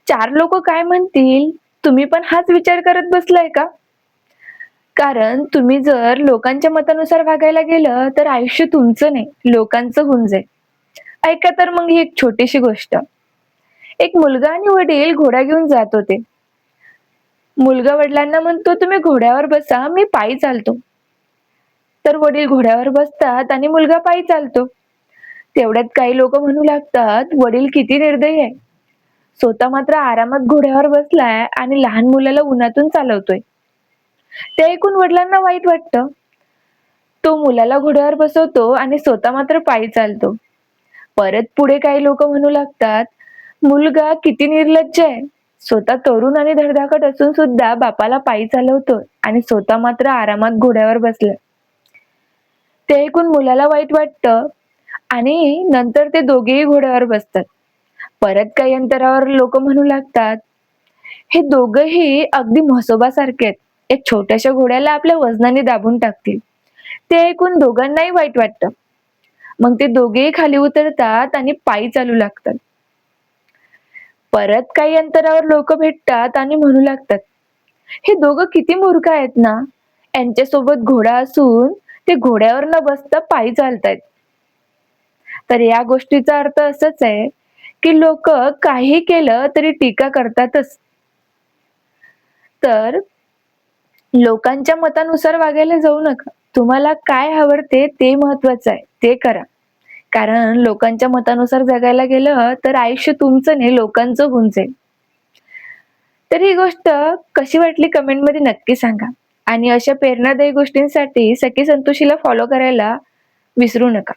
चार लोक काय म्हणतील, तुम्ही पण हाच विचार करत बसलाय का? कारण तुम्ही जर लोकांच्या मतानुसार वागायला गेलं, तर आयुष्य तुमचं नाही, लोकांचं होऊन जाईल. ऐका तर मग ही एक छोटीशी गोष्ट. एक मुलगा आणि वडील घोडा घेऊन जात होते. मुलगा वडिलांना म्हणतो, "तुम्ही घोड्यावर बसा, मी पायी चालतो." तर वडील घोड्यावर बसतात आणि मुलगा पायी चालतो. तेवढ्यात काही लोक म्हणू लागतात, "वडील किती निर्दयी आहे. स्वतः मात्र आरामात घोड्यावर बसलाय आणि लहान मुलाला उन्हातून चालवतोय." ते ऐकून वडिलांना वाईट वाटतं. तो मुलाला घोड्यावर बसवतो आणि स्वतः मात्र पायी चालतो. परत पुढे काही लोक म्हणू लागतात, "मुलगा किती निर्लज्ज आहे. स्वतः तरुण आणि धडधाकट असून सुद्धा बापाला पायी चालवतोय आणि स्वतः मात्र आरामात घोड्यावर बसलाय." ते ऐकून मुलाला वाईट वाटतं आणि नंतर ते दोघेही घोड्यावर बसतात. परत काही अंतरावर लोक म्हणू लागतात, "हे दोघंही अगदी म्हसोबासारखे आहेत. एक छोट्याशा घोड्याला आपल्या वजनाने दाबून टाकतील." ते ऐकून दोघांनाही वाईट वाटतं. मग ते दोघेही खाली उतरतात आणि पायी चालू लागतात. परत काही अंतरावर लोक भेटतात आणि म्हणू लागतात, "हे दोघं किती मूर्ख आहेत ना. यांच्यासोबत घोडा असून ते घोड्यावर न बसता पायी चालतायत." तर या गोष्टीचा अर्थ असंच आहे, की लोक काही केलं तरी टीका करतातच. तर लोकांच्या मतानुसार वागायला जाऊ नका. तुम्हाला काय आवडते ते महत्वाचं आहे, ते करा. कारण लोकांच्या मतानुसार जगायला गेलं तर आयुष्य तुमचं नाही, लोकांचं होऊन जाईल. तर ही गोष्ट कशी वाटली कमेंटमध्ये नक्की सांगा. आणि अशा प्रेरणादायी गोष्टींसाठी सखी संतोषीला फॉलो करायला विसरू नका.